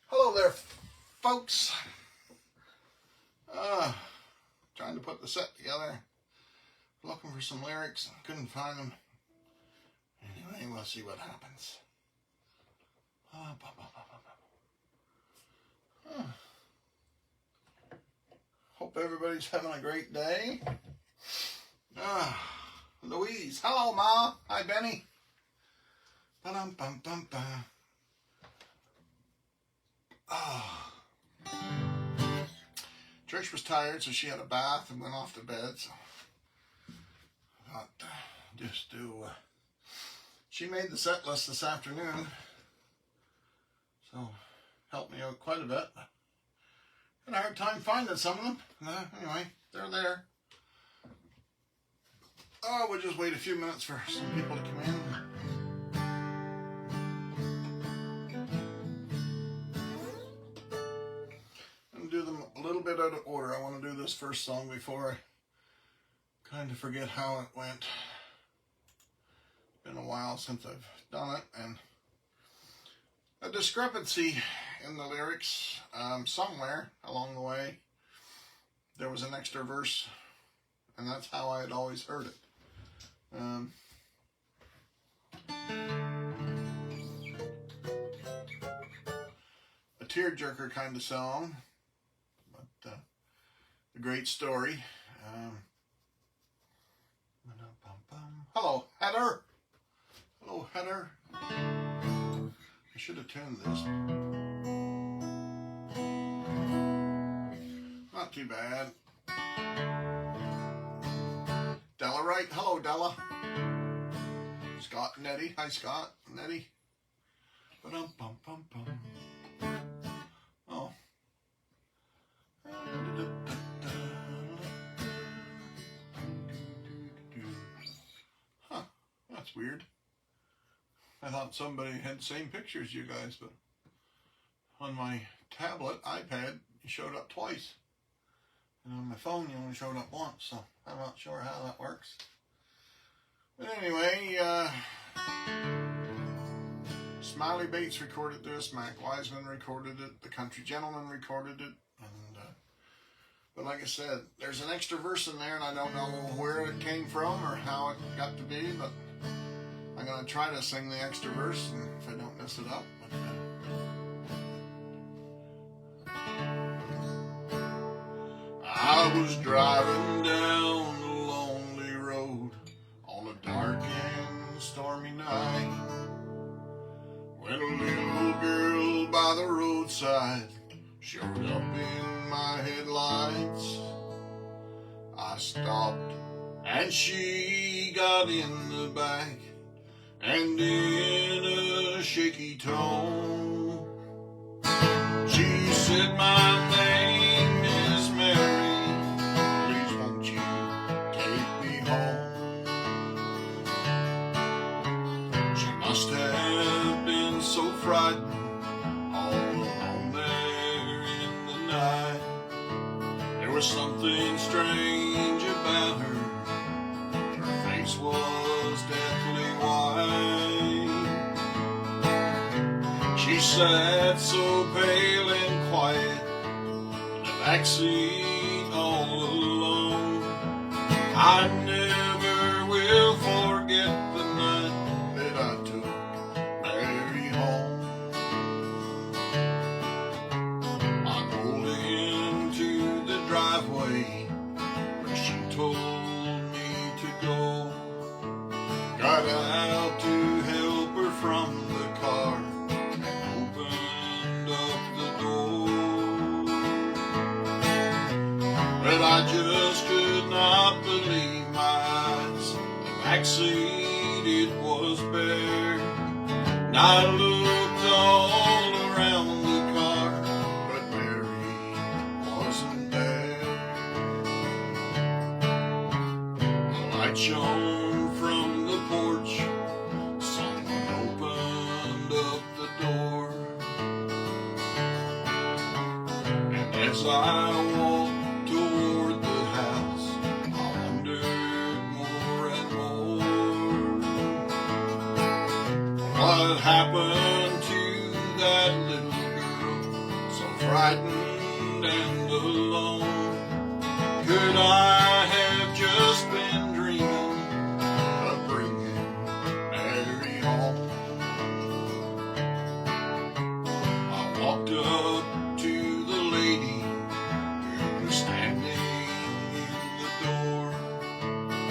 Hello there, folks. Trying to put the set together. Looking for some lyrics. Couldn't find them. Anyway, we'll see what happens. Hope everybody's having a great day. Louise. Hello, Ma. Hi, Benny. Trish was tired, so she had a bath and went off to bed. So I thought, just do. She made the set list this afternoon, so helped me out quite a bit. Had a hard time finding some of them. Anyway, they're there. We'll just wait a few minutes for some people to come in. Do them a little bit out of order. I want to do this first song before I kind of forget how it went. It's been a while since I've done it, and a discrepancy in the lyrics somewhere along the way. There was an extra verse, and that's how I had always heard it. A tearjerker kind of song. A great story. Hello, Heather. Hello, Heather. I should have tuned this. Not too bad. Della Wright. Hello, Della. Scott and Eddie. Hi, Scott and Eddie. Oh. That's weird. I thought somebody had the same picture as you guys, but on my tablet, iPad, you showed up twice. And on my phone, you only showed up once, so I'm not sure how that works. But anyway, Smiley Bates recorded this, Mac Wiseman recorded it, The Country Gentleman recorded it, and but like I said, there's an extra verse in there, and I don't know where it came from or how it got to be, but I'm going to try to sing the extra verse, and if I don't mess it up. I was driving down the lonely road on a dark and stormy night when a little girl by the roadside showed up in my headlights. I stopped and she got in the back, and in a shaky tone she said, "My name is Mary, please won't you take me home?" She must have been so frightened all alone there in the night. There was something strange about her. Her face was deathly white. She sat so pale and quiet in the backseat all alone. I never will forget the night that I took Mary home. I pulled into the driveway where she told me to go. Got out to help her from the car and opened up the door. But I just could not believe my eyes. The backseat, it was bare. And I looked all around the car, but Mary wasn't there. The light shone from the porch. Someone opened up the door. As I walked toward the house, I wondered more and more what happened to that little girl, so frightened and alone. Could I have just been dreaming of bringing Mary home? I walked up to the lady who was standing in the door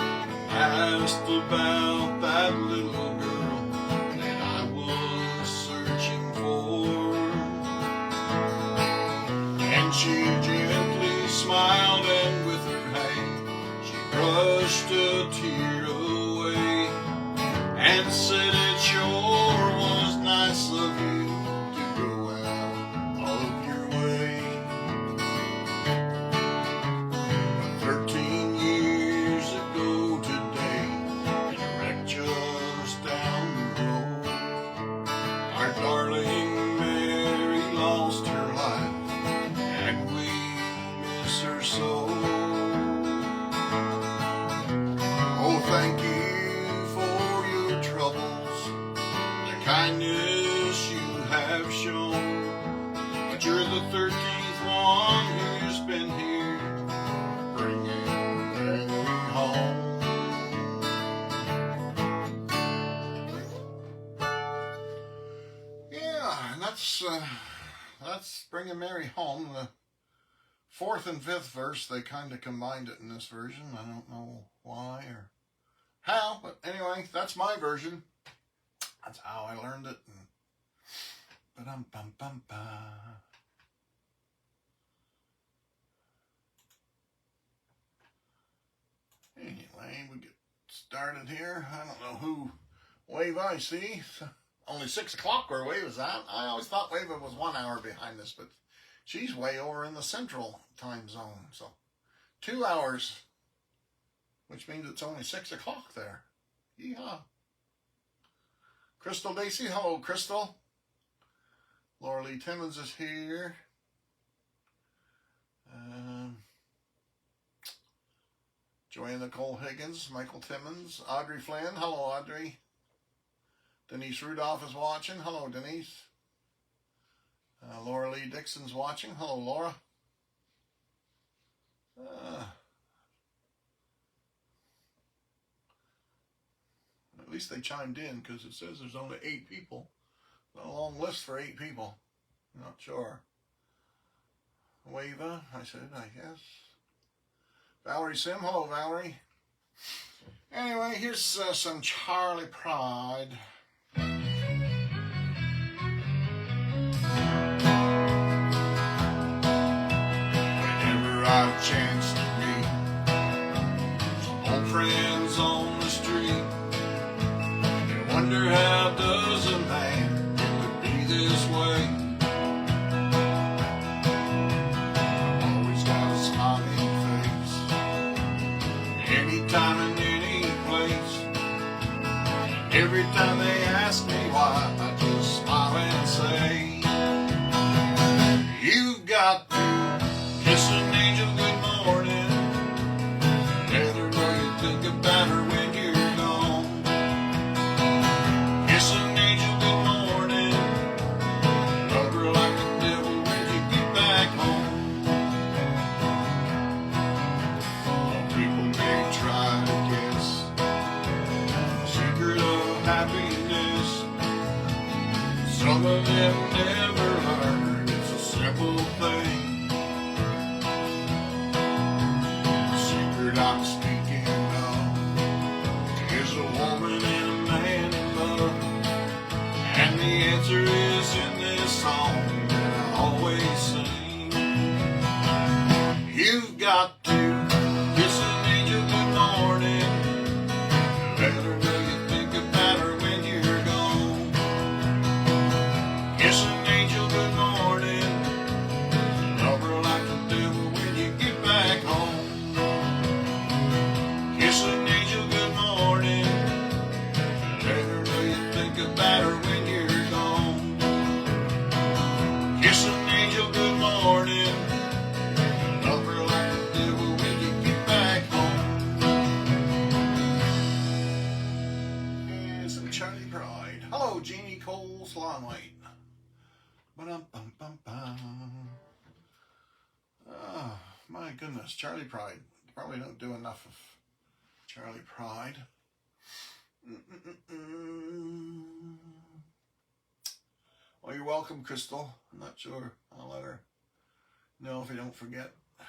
and asked about that little girl that I was searching for. And she gently smiled, and with her hand she brushed a tear away and said, "It sure was nice of you to go out of your way." 13 years ago today, in a wreck just down the road, our darling Mary lost her life, and we miss her so. Oh, thank you for your troubles, the kindness you have shown, but you're the 13th one who's been here bringing Mary home. Yeah, and that's bringing Mary home. The 4th and 5th verse, they kind of combined it in this version. I don't know why or how, but anyway, that's my version. That's how I learned it. Ba-dum-bum-bum-ba. Anyway, we get started here. I don't know who wave I see. Only 6 o'clock where Wave is at. I always thought Wave was 1 hour behind us, but she's way over in the central time zone. So 2 hours, which means it's only 6 o'clock there. Yeehaw. Crystal Dacey, hello Crystal. Laura Lee Timmons is here. Joanne Nicole Higgins, Michael Timmons, Audrey Flynn, hello Audrey. Denise Rudolph is watching, hello Denise. Laura Lee Dixon's watching, hello Laura. At least they chimed in, because it says there's only 8 people. Not a long list for 8 people. Not sure. Wava, I said, I guess. Valerie Sim, hello Valerie. Anyway, here's some Charley Pride. Whenever I chance to meet some old friends on the street, they wonder how does a man get to be this way. Always got a smiling face, anytime and any place. Every time they ask me why, I just smile and say, you've got to kiss an angel good morning, let her know you think about her when you're gone. Kiss an angel good morning, love her like the devil when you get back home. People may try to guess the secret of happiness. Some of them never learn, it's a simple thing. The secret I'm speaking of is a woman and a man in love, and the answer is in this song that I always sing. You've got to kiss an angel good morning, let her know you think about her when you're gone. Kiss an angel good morning, love her like the devil when you get back home. Kiss an angel good morning, let her know you think about her when you're gone. Kiss an angel good morning, goodness, Charley Pride. Probably don't do enough of Charley Pride. Well, you're welcome, Crystal. I'm not sure. I'll let her know if I don't forget that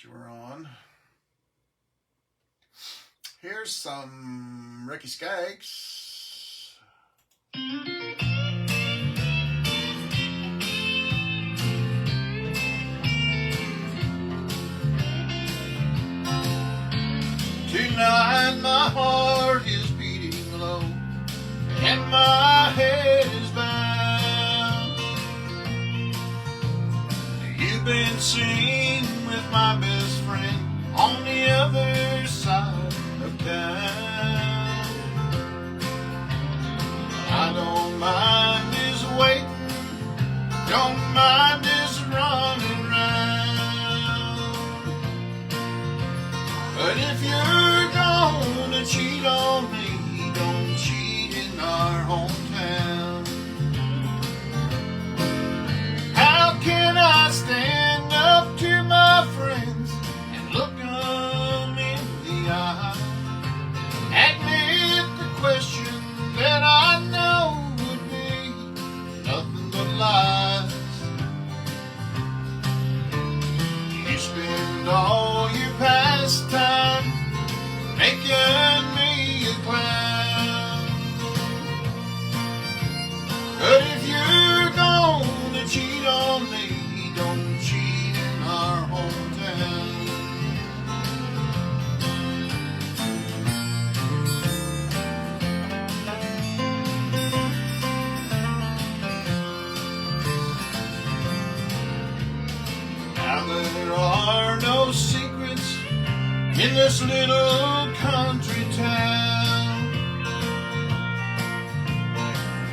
you were on. Here's some Ricky Skaggs. Tonight my heart is beating low and my head is bowed. You've been seen with my best friend on the other side of town. I don't mind his waiting, don't mind his running round. But if you're gonna cheat on me, don't cheat in our hometown. How can I stand up to my friends and look them in the eye? Admit the question that I know would be nothing but lies. You spend all your past time making me a clown. But if you're gonna cheat on me, don't cheat in our hometown. Now there are no secrets in this little country town.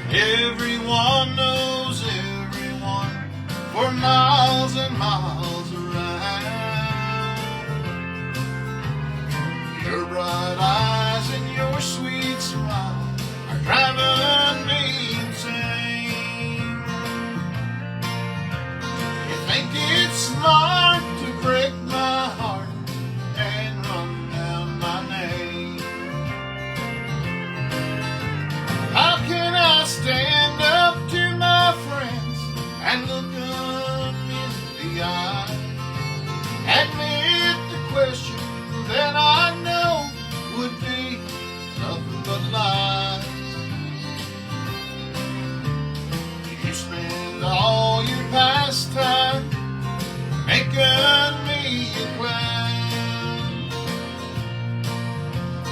Everyone knows everyone for miles and miles around. Your bright eyes and your sweet smile are driving me insane. You think it's smart to break my heart and run down my name? How can I stand up to my friends and look them in the eye? Admit the question that I know would be nothing but lies. You spend all your past time making me a clown.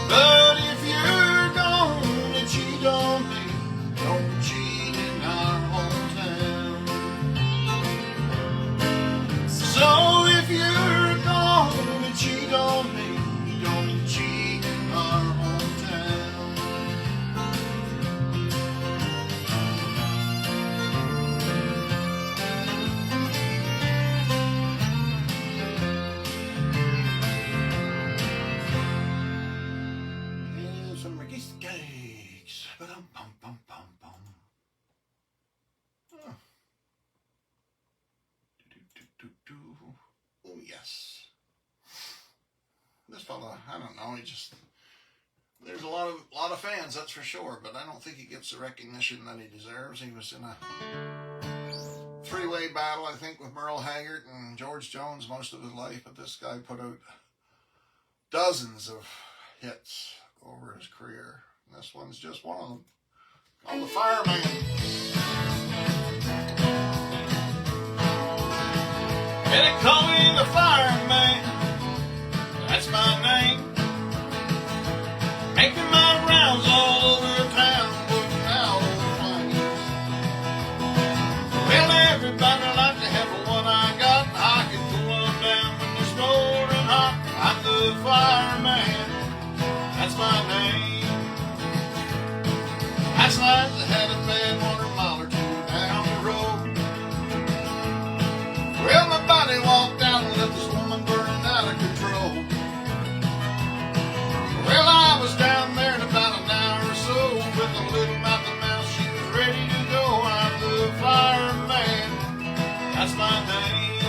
But if you're gonna cheat on me, don't cheat in our hometown. So if you're gonna cheat on me, don't cheat in our hometown. Here's some Ricky Skaggs. Ba-dum-bum-bum-bum-bum. Oh. Do-do-do-do-do. Oh, yes. This fella, I don't know, he just... There's a lot of fans, that's for sure, but I don't think he gets the recognition that he deserves. He was in a three-way battle, I think, with Merle Haggard and George Jones most of his life, but this guy put out dozens of hits over his career. And this one's just one of them. Called The Fireman. Yeah, they call me the Fireman. That's my name. Making my rounds all over town, putting out all the flames. Well, everybody like to have what I got. I can pull them down when they're smoldering hot. I'm the Fireman. That's my name. Last night I had a bad 100 mile or two down the road. Well, my body walked out and left this woman burning out of control. Well, I was down there in about an hour or so with a little mouth and mouth. She was ready to go. I'm the Fireman. That's my name.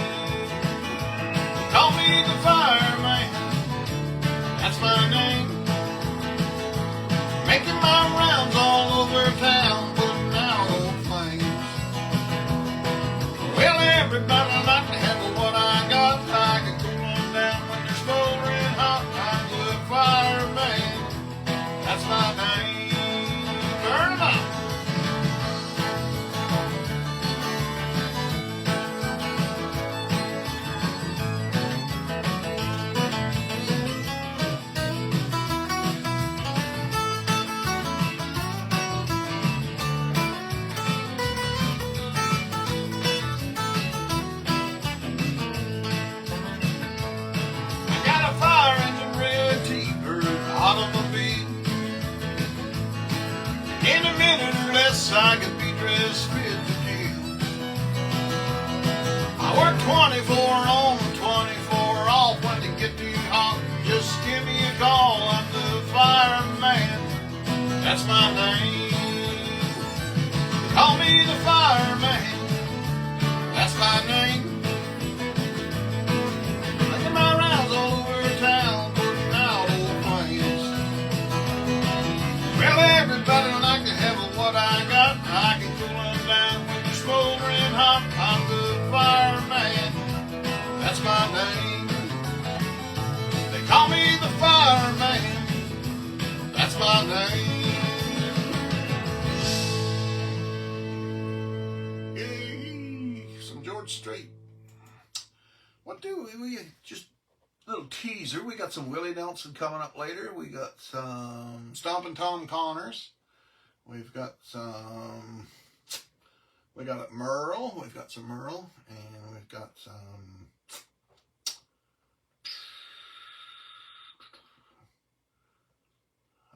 straight. What do we just little teaser? We got some Willie Nelson coming up later. We got some Stompin' Tom Connors. We've got some. We got Merle. We've got some Merle, and we've got some.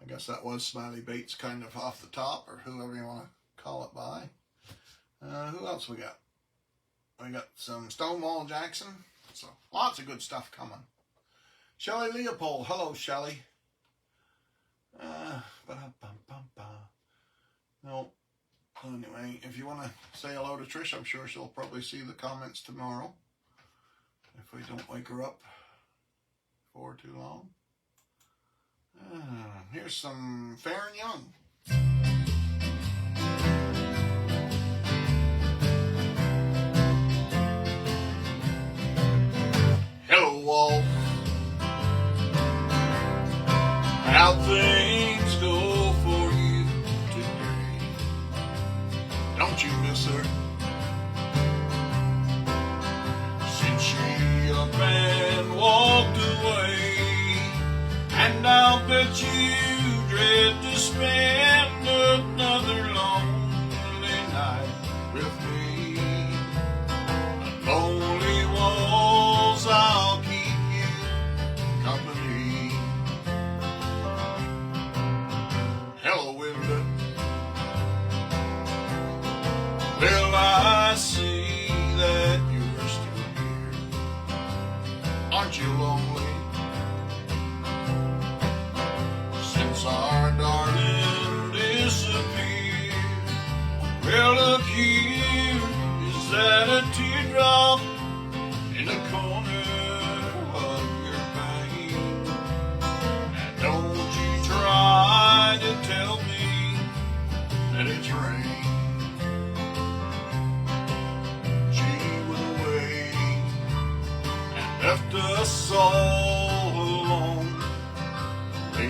I guess that was Smiley Bates kind of off the top, or whoever you want to call it by. Who else we got? We got some Stonewall Jackson. So lots of good stuff coming. Shelley Leopold. Hello, Shelley. No. Anyway, if you want to say hello to Trish, I'm sure she'll probably see the comments tomorrow. If we don't wake her up for too long. Here's some Fair and Young. Hello, Walt. How things go for you today? Don't you miss her? Since she up and walked away. And I'll bet you dread to spend another lonely night with me. The lonely walls, I'll keep you company. Hello, Winda. Well, I see that you're still here. Aren't you lonely? Our darling disappeared. Well, look here, is that a teardrop in the corner of your pain? And don't you try to tell me that it's rain. She was away and left us all alone.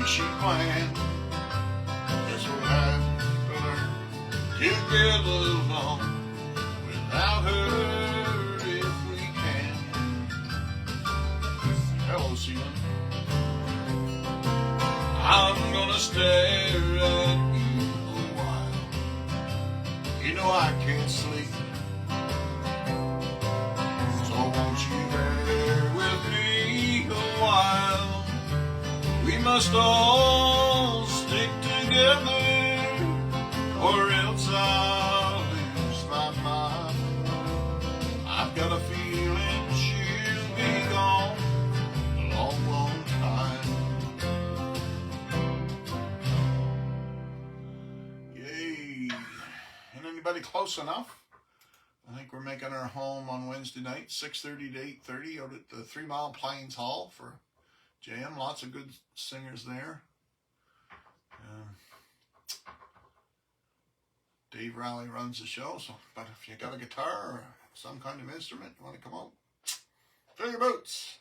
She planned, guess we'll have to learn to get along without her if we can. Hello, Celine. I'm gonna stare at you a while. You know I can't sleep, so won't you bear with me a while? We must all stick together, or else I'll lose my mind. I've got a feeling she'll be gone a long, long time. Yay. Ain't anybody close enough? I think we're making our home on Wednesday night, 6:30 to 8:30, out at the 3 Mile Plains Hall for jam. Lots of good singers there. Dave Rowley runs the show, so but if you got a guitar or some kind of instrument, you want to come out, fill your boots.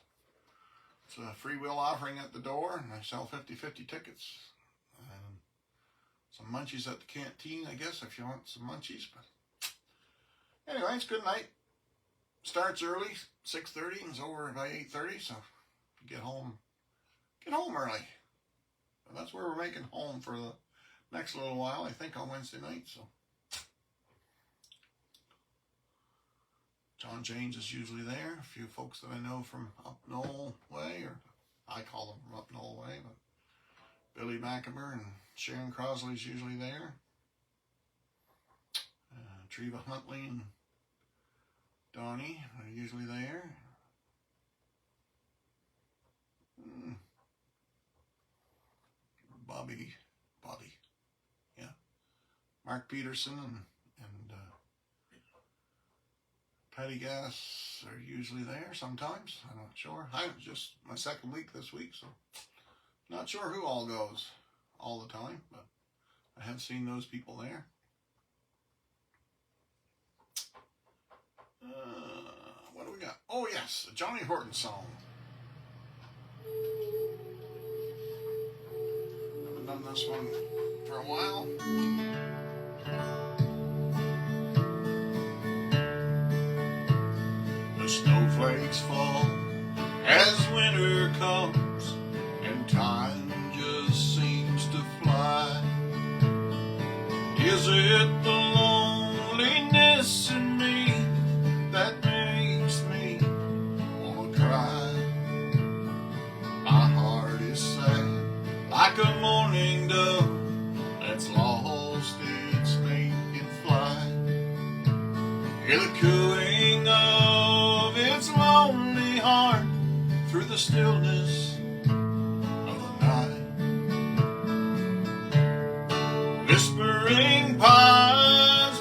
It's a free will offering at the door, and I sell 50-50 tickets. Some munchies at the canteen, I guess, if you want some munchies. But anyway, it's good night. Starts early, 6:30, and it's over by 8:30, so get home early. And that's where we're making home for the next little while, I think, on Wednesday night. So John James is usually there. A few folks that I know from up Knoll Way, or I call them from up Knoll Way, but Billy Mackimer and Sharon Crosley's usually there. Treva Huntley and Donnie are usually there. Bobby, yeah. Mark Peterson and Patty Gass are usually there sometimes. I'm not sure. I'm just my second week this week, so not sure who all goes all the time, but I have seen those people there. What do we got? Oh yes, a Johnny Horton song. Haven't done this one for a while. snowflakes fall as winter comes and time just seems to fly. Is it the loneliness in me that makes me wanna cry? My heart is sad like a mourning dove that's lost its naked flight. Hear the cooing of its lonely heart through the stillness of the night. Whispering pines,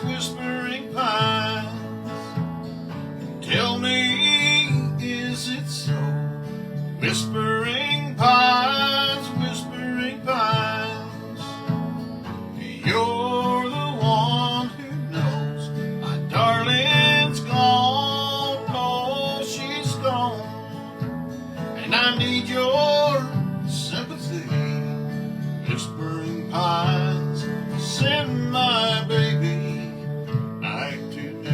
tell me, is it so? Whispering pines, you're the one who knows. My darling's gone, oh, she's gone, and I need your sympathy. Whispering pines, send my baby back to me.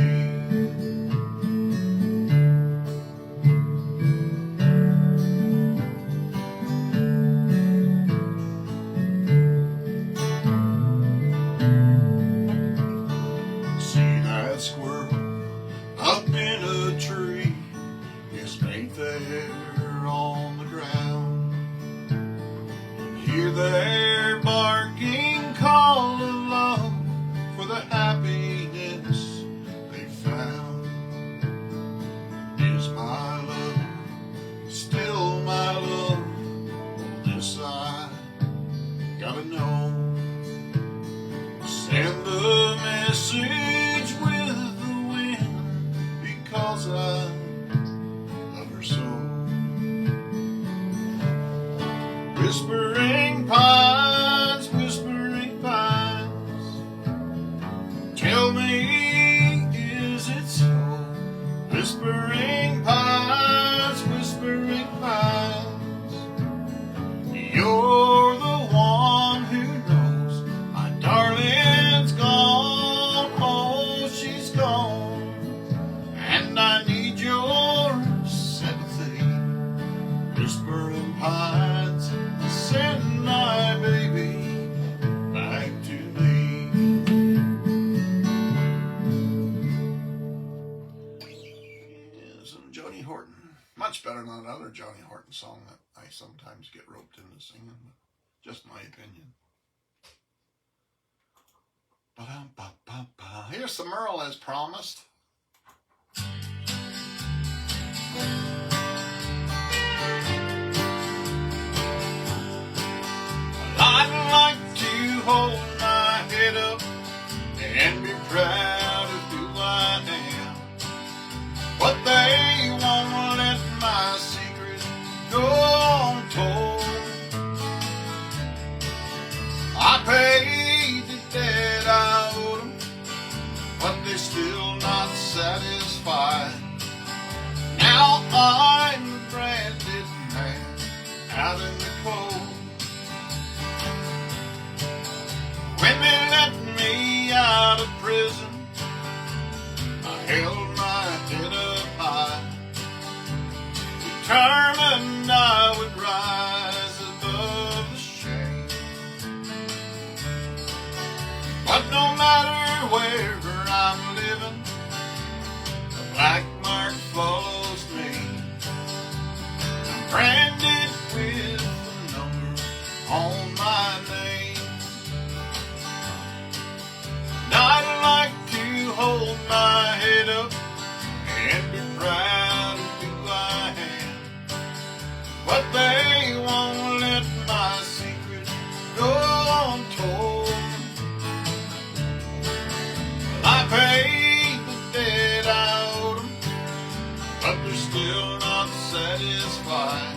See that squirrel up in a tree, his mate there on the ground. Hear their barking call of love for the happiness they found. Is my love still my love? This I gotta know. Send the message with the wind because I love her so. Whispering pines, tell me, is it so? Whispering pines, you're the one who knows. My darling's gone, oh, she's gone, and I need your sympathy. Whispering pines, send my baby back to me. Yeah, some Johnny Horton. Much better than another Johnny Horton song that I sometimes get roped into singing, but just my opinion. Ba-dum-ba-ba-ba. Here's some Merle as promised. I'd like to hold my head up and be proud of who I am, but they won't let my secret go untold. I paid the debt I owed them, but they're still not satisfied. Now I'm a branded man out in the cold. When they let me out of prison, I held my head up high, determined I would rise above the shame. But no matter where I'm living, the black mark follows me. I'm branded with the number on my name. I'd like to hold my head up and be proud of who I am, but they won't let my secret go untold. I paid the debt I owed them, but they're still not satisfied.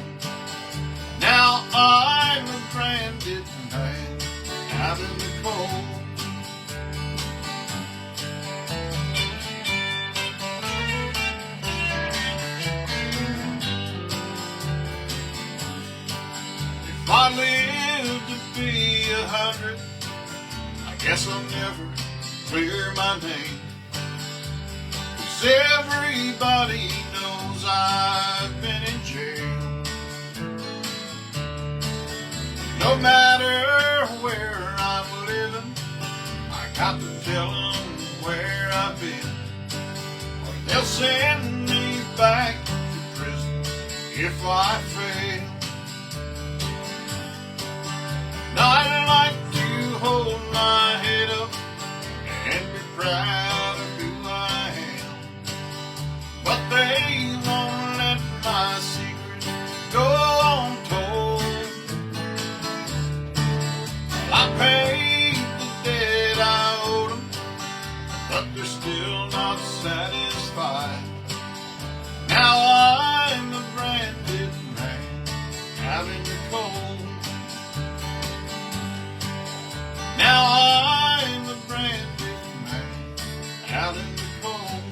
Now I'm a branded man out in the cold. If I live to be 100, I guess I'll never clear my name, 'cause everybody knows times I've been in jail. No matter where I'm living, I got to tell them where I've been, or they'll send me back to prison if I fail. And I like to hold my head up and be proud of who I am, but they won't let my secret go untold. I paid the debt I owed them, but they're still not satisfied. Now I'm a branded man out in the cold. Now I'm a branded man out in the cold.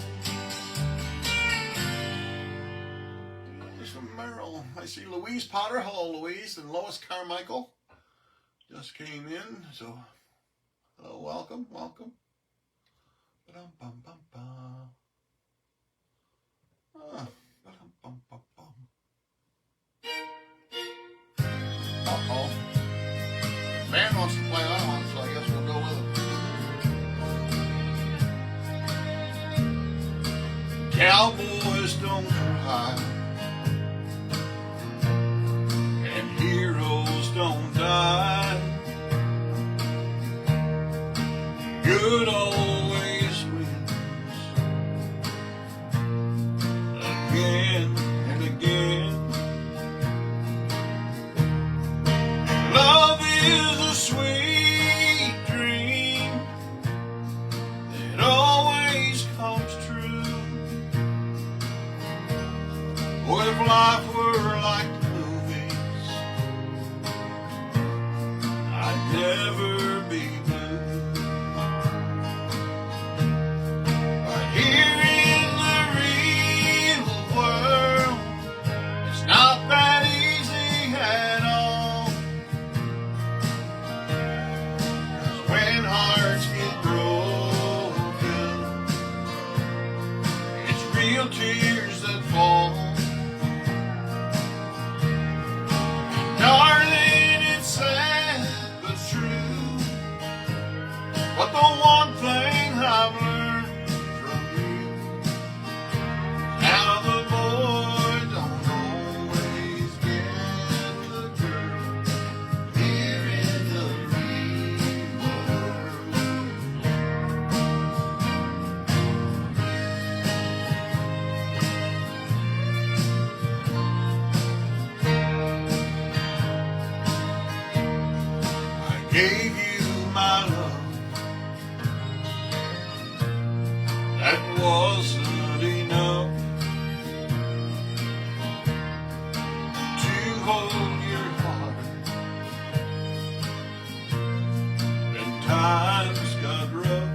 This is from Merrill. I see Louise Potter. Hello, Louise. And Lois Carmichael just came in. So, hello, welcome, welcome. Ba-dum-bum-bum-bum. Ba-dum-bum-bum-bum. Uh-oh. Man wants to play that one, so I guess we'll go with it. Cowboys don't cry, and heroes don't die. Good always wins, again and again. Love is a sweet dream that always comes true. Oh, if life were like the movies, I'd never be blue. But here in the real world, it's not that easy at all. When hearts get broken, it's real tears that fall. Darling, it's sad but true, but the one thing I've learned from you, how the boy don't always get the girl here in the real world. I gave you my love, that wasn't enough to hold your heart when times got rough.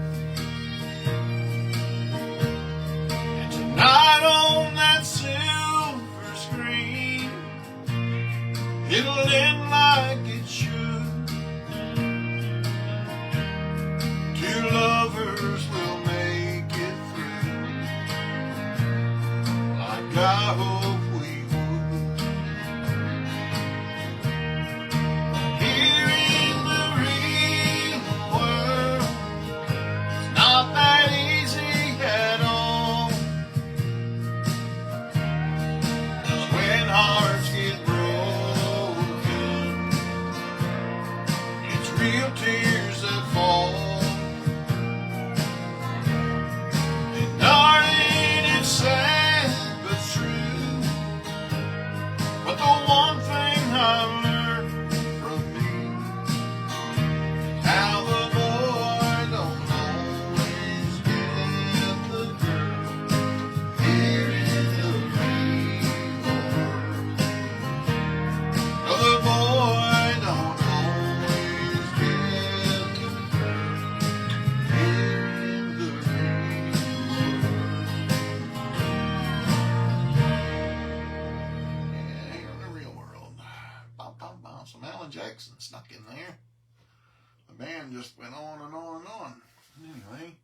And tonight on that silver screen, it'll end like it should. Two lovers will make it through, like I hope we would. Here in the real world, it's not that easy at all. 'Cause when hearts get broken, it's real tears that fall. And darling, it's sad but true, but the one thing I've learned from you, how the boy don't always get the girl here in the real world. No, the boy don't always get the girl here in the real world. Yeah, here in the real world. Bow, bow, bow. Some Alan Jackson snuck in there. The band just went on and on and on. Anyway.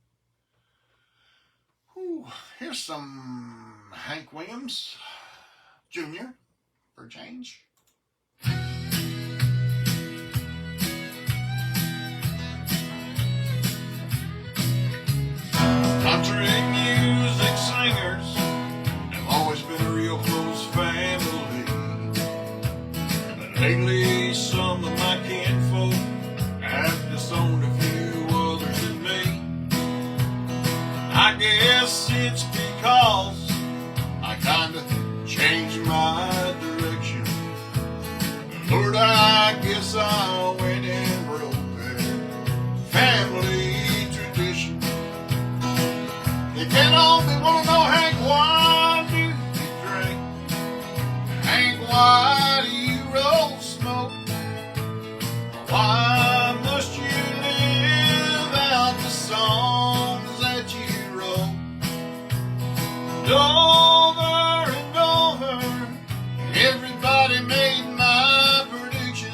Ooh, here's some Hank Williams Jr. for change. Country music singers have always been a real close family, but lately some of my kinfolk have disowned a few others than me. I guess it's because I kinda changed my direction. Lord, I guess I went and broke their family tradition. You can't all be wanna know, Hank, why do you drink? Hank, why do you roll smoke? Why must you live out the songs that you wrote? Over and over, everybody made my prediction.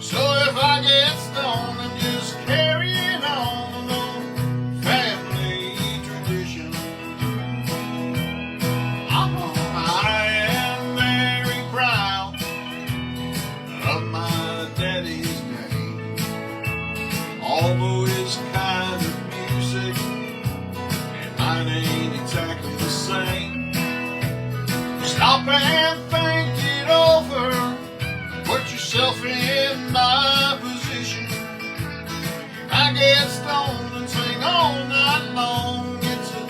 So if I get stoned, I'm just carrying on an old family tradition. I am very proud of my daddy's name, although his kind of music and mine ain't exactly the same. Stop and think it over, put yourself in my position. I get stoned and sing all night long, it's a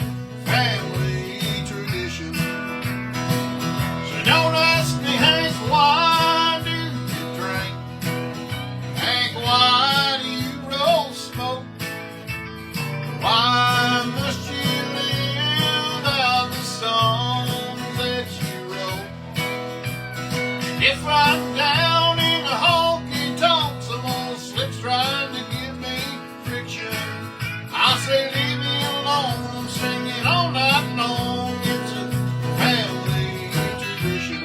family tradition. So don't ask me, Hank, why do you drink? Hank, why do you roll smoke? Why must you live out the songs that you wrote? If I'm down in the honky tonk, some old slip's trying to give me friction, I'll say leave me alone, I'm singing all night long, it's a family tradition.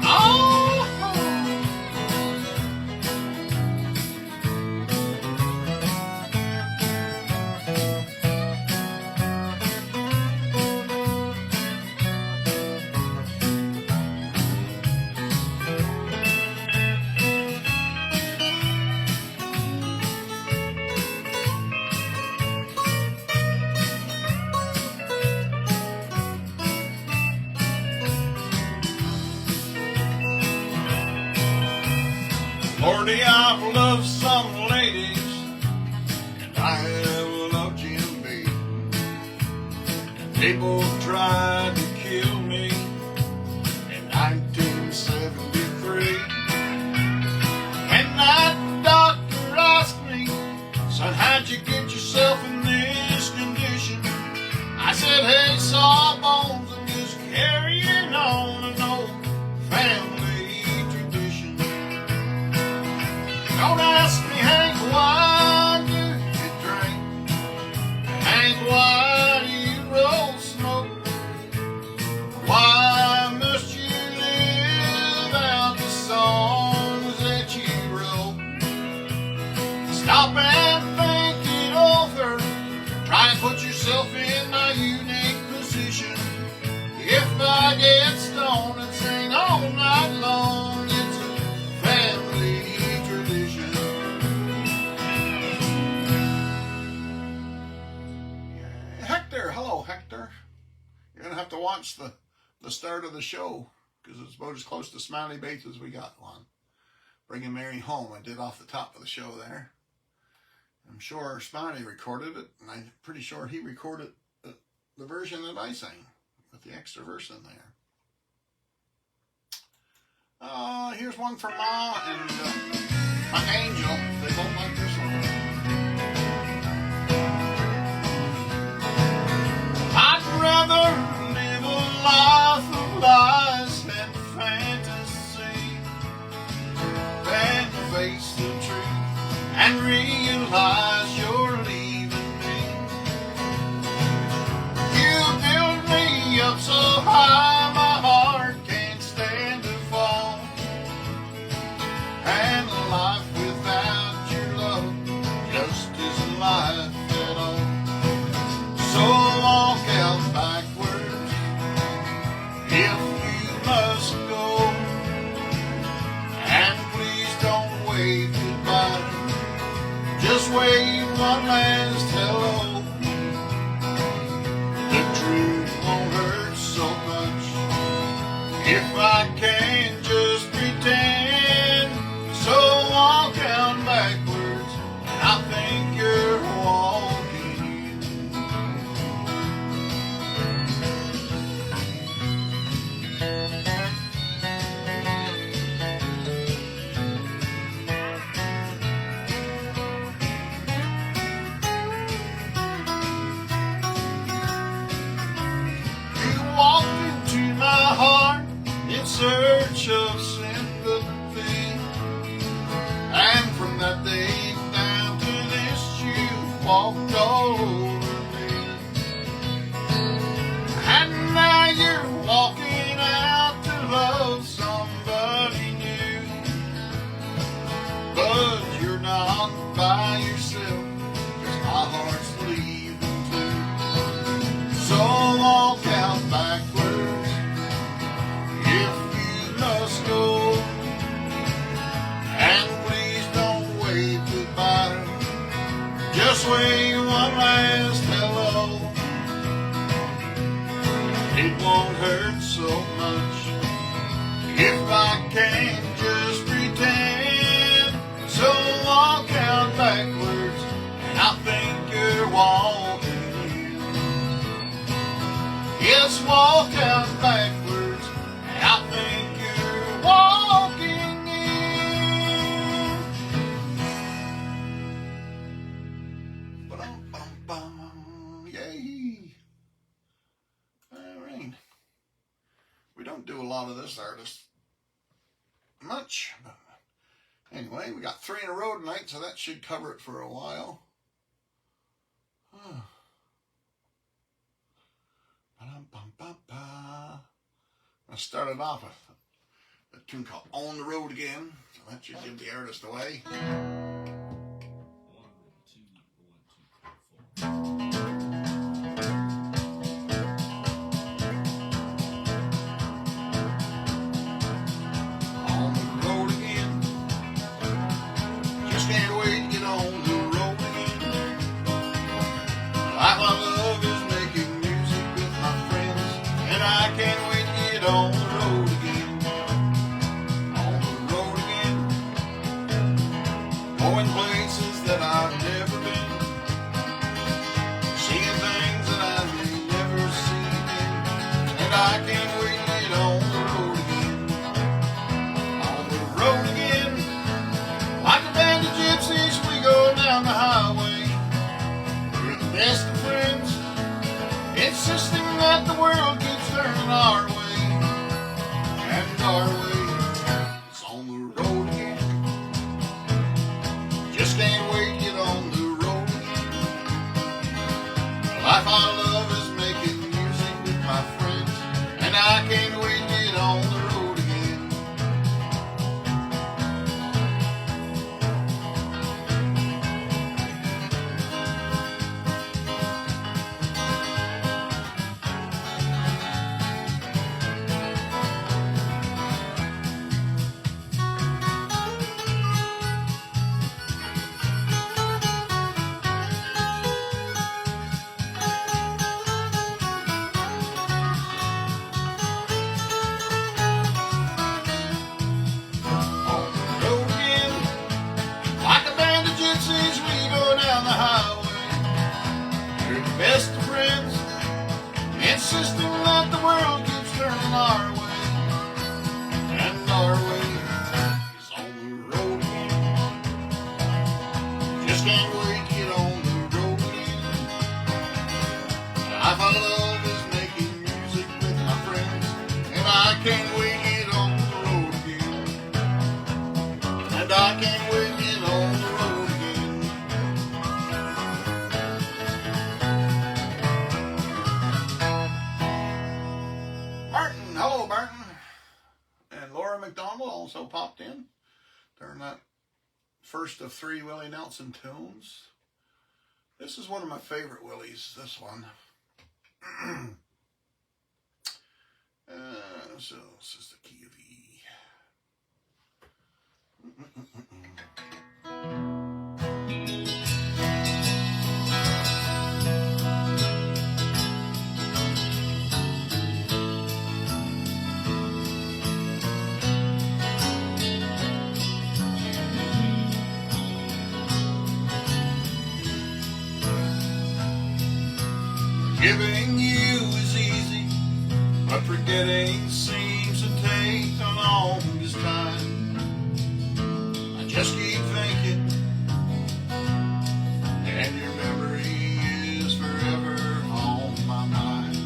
Oh, Lordy, I've loved some ladies, and I have loved Jim B. They both tried to kill me in 1973. When that doctor asked me, son, how'd you get yourself in this condition? I said, hey, Sawbones, I'm just carrying on an old family tradition. Don't ask me, Hank, why do you drink? Hank, why do you roll smoke? Why must you live out the songs that you wrote? Stop and think it over. Try and put yourself in my unique position. If I get stoned and sing all night long, it's a family tradition. Hector, hello, Hector. You're going to have to watch the start of the show because it's about as close to Smiley Bates as we got one. Bringing Mary Home, I did off the top of the show there. I'm sure Smiley recorded it, and I'm pretty sure he recorded the version that I sang with the extra verse in there. Here's one for Ma and my Angel. They both like this one. I'd rather live a life of lies and fantasy than face the truth and realize you're leaving me. You build me up so high my heart can't stand to fall, and life without your love hurt so much. If I can't just pretend, so walk out backwards, and I think you're walking in. Yes, walk out backwards, and I think you're walking in. Ba-dum-bum-bum. Yay! All right. We don't do a lot of this artist much, but anyway, we got 3 in a row tonight, so that should cover it for a while. I started off with a tune called On the Road Again, so that should give the artist away. 1, 2, 1, 2, 3, 4. On the road again, just can't wait to get on the road again. Life I love is making music with my friends, and I can't wait to get on the road again. On the road again, going places that I've never been, seeing things that I may never see again, and I can't wait to get on the road again. On the road again, like a band of gypsies, we go down the highway. We're the best of friends, insisting that the world keeps turning our way, and our way is on the road again. Just can't wait to get on the road again. Life I love is making music with my friends, and I can't wait to get on the road again. On the road again, like a band of gypsies, we go down the highway. We're the best of friends, insisting that the world keeps turning our way, and our way is on the road again. Just can't wait to get on the road again. Life I love is making music with my friends, and I can't wait to get on the road again. And I can't wait to get on the road again. Martin, hello Martin. And Laura McDonald also popped in during that first of 3 Willie Nelson tunes. This is one of my favorite Willies, this one. So this is the key of E. Giving you is easy, but forgetting seems to take the longest time. I just keep thinking, and your memory is forever on my mind.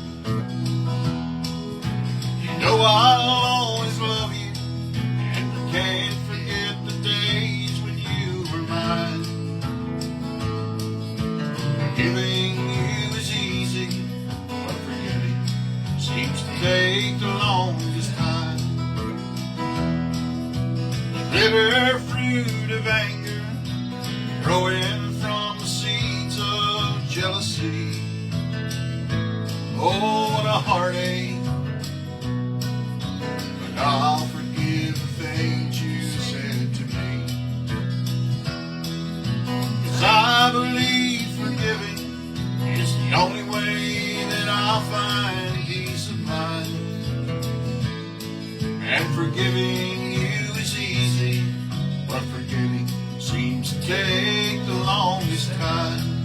You know I'll always love you, and I can't forget the days when you were mine. Giving you is easy, but forgetting seems to take the longest time. The bitter fruit of anger growing from the seeds of jealousy. Oh, what a heartache. But I'll forgive the things you said to me. 'Cause I believe forgiving is the only way that I'll find peace of mind. forgiving you is easy, but forgetting seems to take the longest time.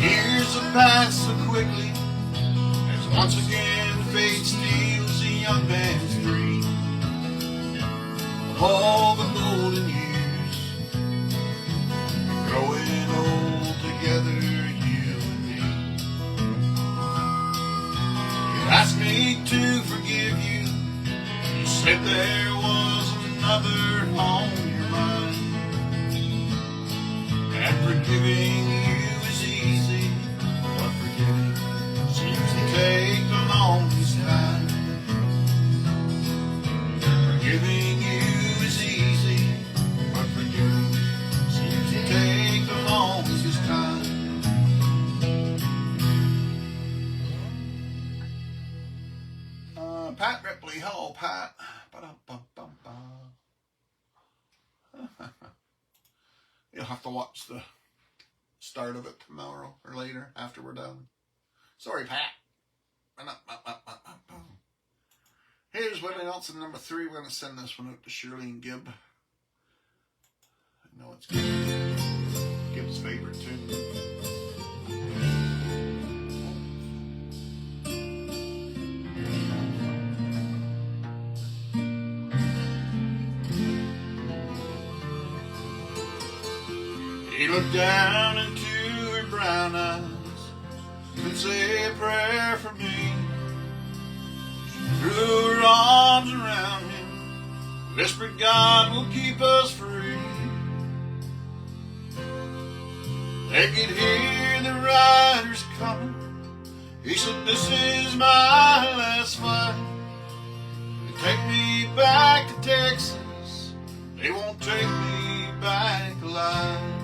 Years have passed so quickly as once again fate steals a young man's dream of all the golden years, growing old together, you and me. You asked me to forgive you. You said there was another on your mind, and forgiving you is easy, but forgetting seems to take the longest time. Forgiving you is easy, but forgetting seems to take the longest time. Pat Ripley, hello Pat. Ba-dum-bum-bum-bum. You'll have to watch the start of it tomorrow or later after we're done. Sorry, Pat. Here's Willie Nelson, number 3. We're going to send this one out to Shirley and Gibb. I know it's Gibb's favorite tune. He looked down into her brown eyes and said a prayer for me. She threw her arms around him, whispered, God will keep us free. They could hear the riders coming. He said, this is my last fight. They take me back to Texas. They won't take me back alive.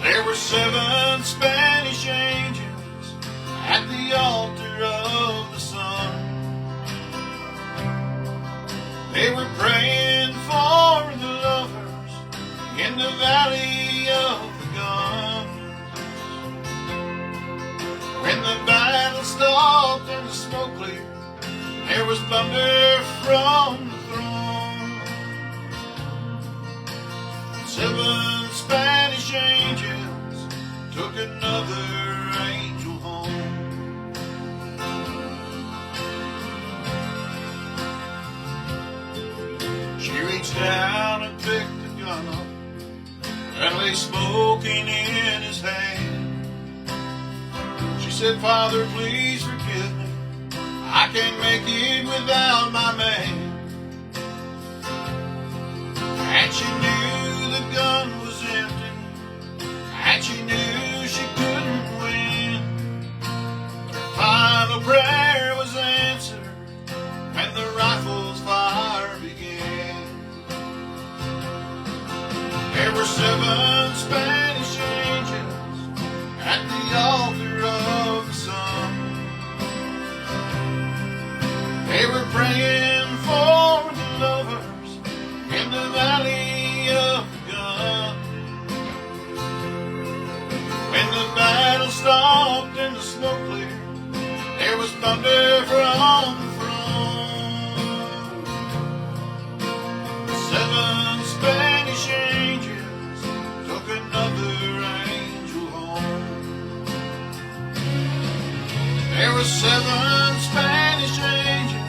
There were 7 Spanish angels at the altar of the sun. They were praying for the lovers in the valley of the guns. When the battle stopped and the smoke cleared, there was thunder from the throne. 7 Spanish angels took another angel home. She reached down and picked the gun up that lay smoking in his hand. She said, Father, please forgive me. I can't make it without my man. And she knew the gun was empty, and she knew she couldn't win. Her final prayer was answered when the rifle's fire began. There were 7 Spanish angels at the altar of the sun. They were praying for the lovers in the valley of the gun. When the battle stopped and the smoke cleared, there was thunder from the throne. 7 Spanish angels took another angel home. There were 7 Spanish angels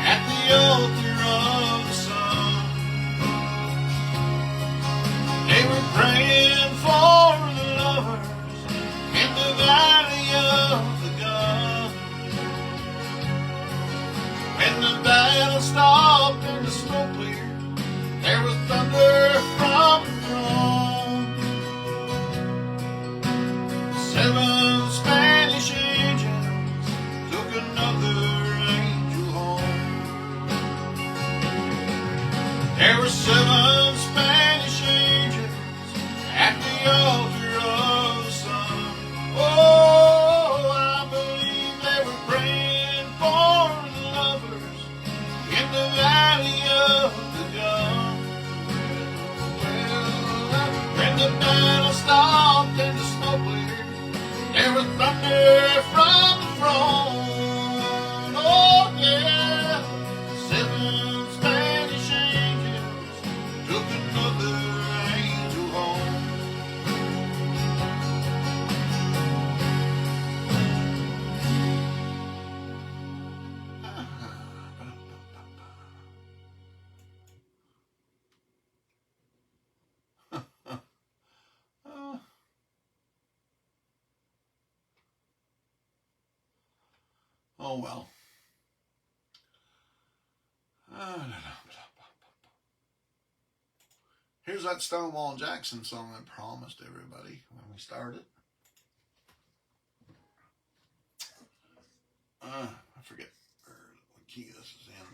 at the altar of the sun. They were praying for the lovers in the valley of the gun. When the battle stopped and the smoke cleared, there was thunder from the throne. 7 Spanish angels took another angel home. There were 7 Spanish angels at the altar of the sun. Oh, took another angel home. Oh well. Here's that Stonewall Jackson song I promised everybody when we started. I forget what key this is in.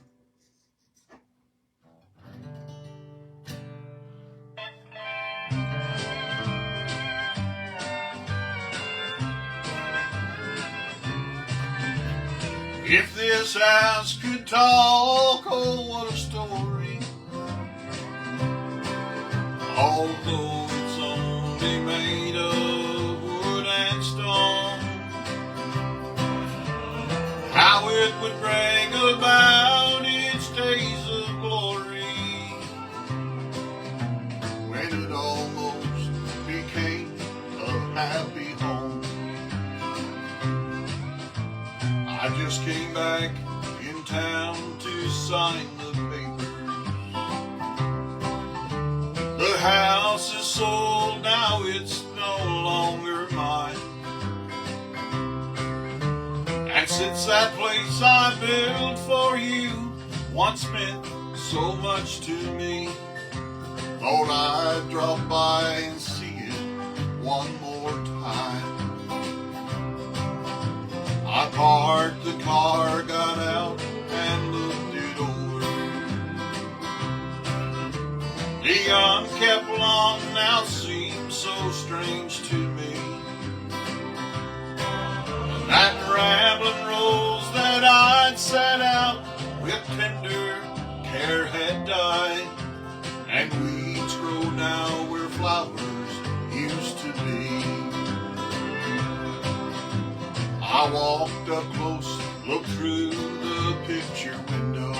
If this house could talk, oh, what a story. Although it's only made of wood and stone, how it would bring about its days of glory when it almost became a happy home. I just came back in town to sign the papers. The house is sold now, it's no longer mine. And since that place I built for you once meant so much to me, thought I'd drop by and see it one more time. I parked the car, got out, and looked it over. The unkept lawn now seems so strange to me. And that rambling rose that I'd set out with tender care had died, and weeds grow now where flowers used to be. I walked up close, looked through the picture window.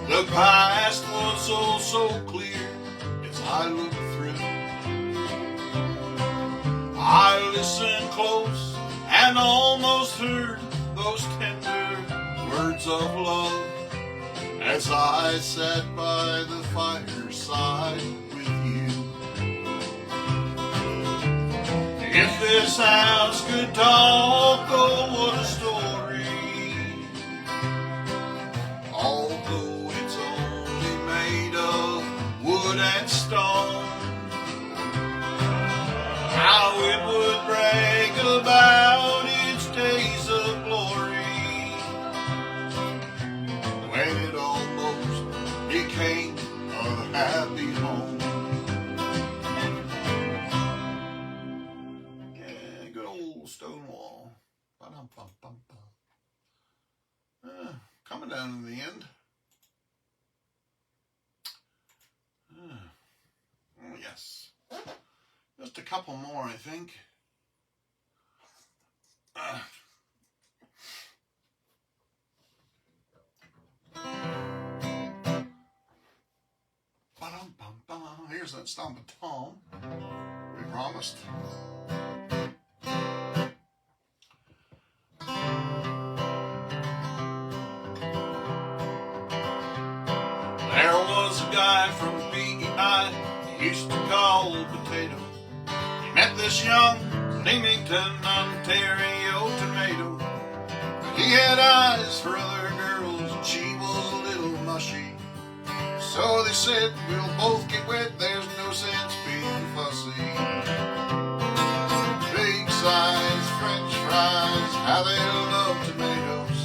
The past was oh so clear as I looked through. I listened close and almost heard those tender words of love as I sat by the fireside with you. If this house could talk, oh, what a story. Although it's only made of wood and stone, how it would brag about its days of glory when it almost became a happy home. Stonewall. Coming down to the end. Yes. Just a couple more, I think. Here's that Stomp a Tom we promised. There was a guy from PEI he used to call Potato. He met this young Leamington, Ontario tomato. He had eyes for other girls and she was a little mushy. So they said, we'll both get wet, there's no sense being fussy. Big size French fries, how they love tomatoes.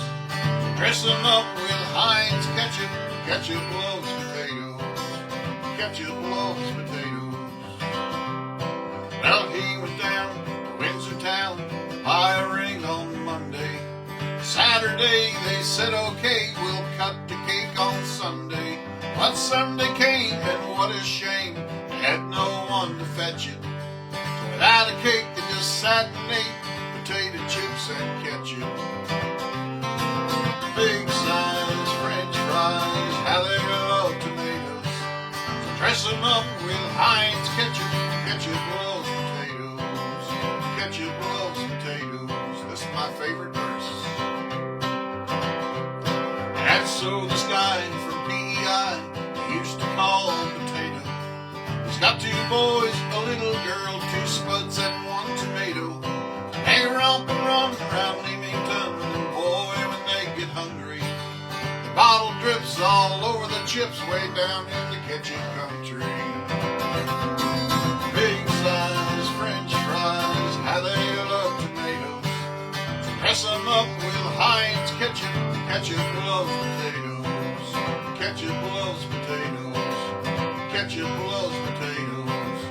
Dress them up with Heinz ketchup. Ketchup loves potatoes. Ketchup loves potatoes. Well, he went down to Windsor Town to buy a ring on Monday. Saturday they said, okay, we'll cut the cake on Sunday. But Sunday came, and what a shame, they had no one to fetch it. So without a cake, they just sat and ate potato chips and ketchup. Big size French fries, how they love Dress 'em up with Heinz ketchup. Ketchup loves potatoes. Ketchup loves potatoes. This is my favorite verse. And so this guy from PEI used to call potato. He's got 2 boys, a little girl, 2 spuds, and 1 tomato. They romp and run around Leamington, and boy, when they get hungry, the bottle drips all over the chips way down in the ketchup country. Big size French fries, how they love tomatoes. Dress 'em up with Heinz ketchup. Ketchup loves potatoes. Ketchup loves potatoes. Ketchup loves potatoes.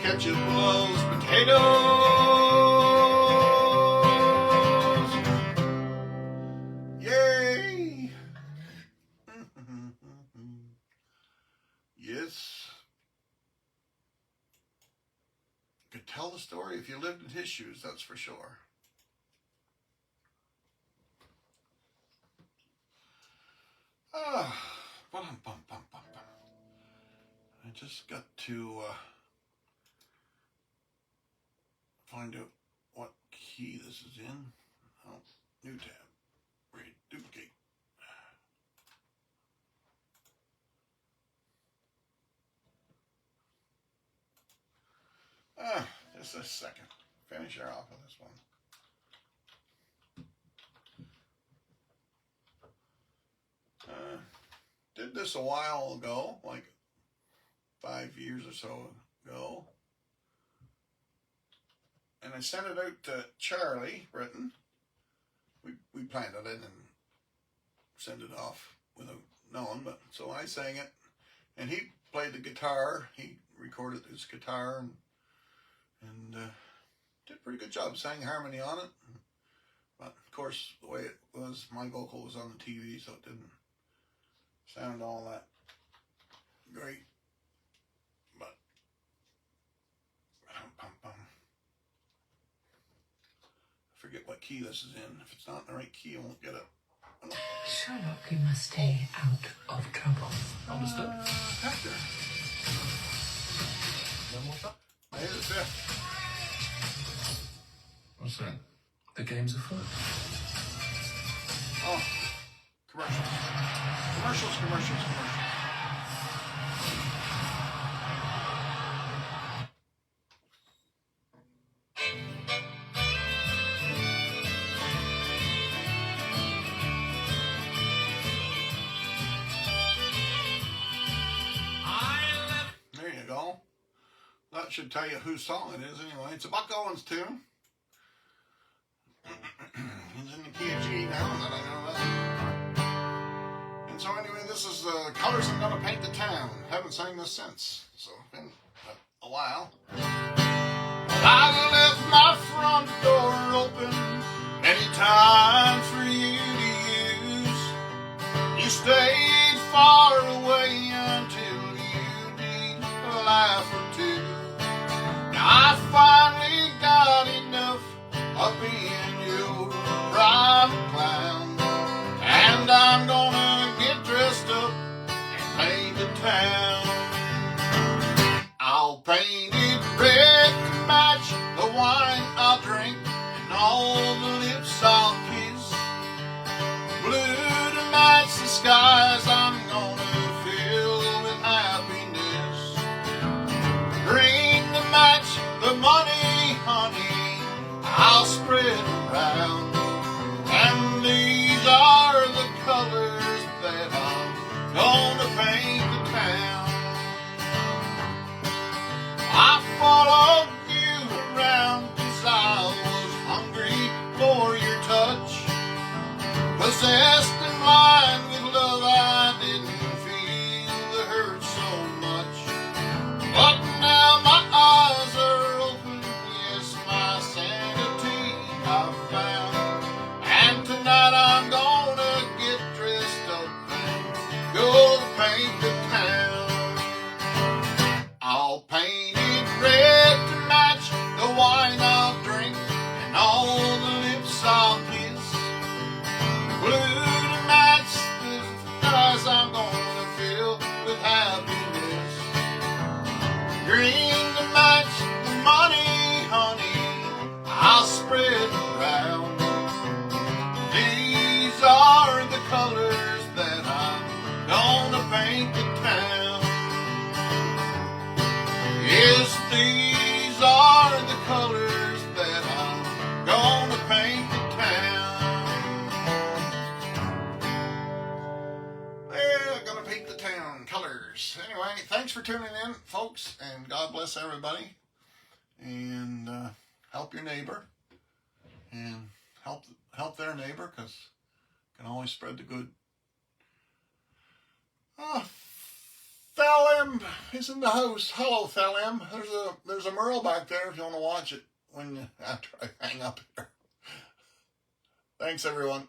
Ketchup loves potatoes. Yay! Yes. Could tell the story if you lived in his shoes, that's for sure. I just got to find out what key this is in. Oh, new tab. Read duplicate. Just a second. Finish her off with this one. Did this a while ago, like 5 years or so ago. And I sent it out to Charlie Britton. We planned it in and sent it off without knowing, but so I sang it. And he played the guitar. He recorded his guitar and did a pretty good job. Sang harmony on it. But of course, the way it was, my vocal was on the TV, so it didn't sound all that great. But I forget what key this is in. If it's not in the right key, I won't get it. Sherlock, you must stay out of trouble. Understood. Hector. Then what's up? May the 5th. What's that? The game's afoot. Oh, commercials. Commercials. There you go. That should tell you whose song it is anyway. It's a Buck Owens tune. He's in the key of G now that I know that. And so anyway, this is the Colors I'm Gonna Paint the Town. Haven't sang this since, so it's been a while. I left my front door open many times for you to use. You stayed far away until you need a laugh or two. Now I finally got enough of being your private clown, and I'm gonna get dressed up and paint the town. I'll paint it red to match the wine I'll drink and all the lips I'll kiss, blue to match the skies I'm gonna fill with happiness, green to match the money, honey, I'll spread around. And these are the colors that I'm gonna paint the town. paint the town. Yes, these are the colors that I'm gonna paint the town. Well, I'm gonna paint the town colors. Anyway, thanks for tuning in, folks, and God bless everybody. And help your neighbor, and help their neighbor, because can always spread the good. Thalim is in the house. Hello, Thalim. There's a Merle back there if you want to watch it after I hang up here. Thanks, everyone.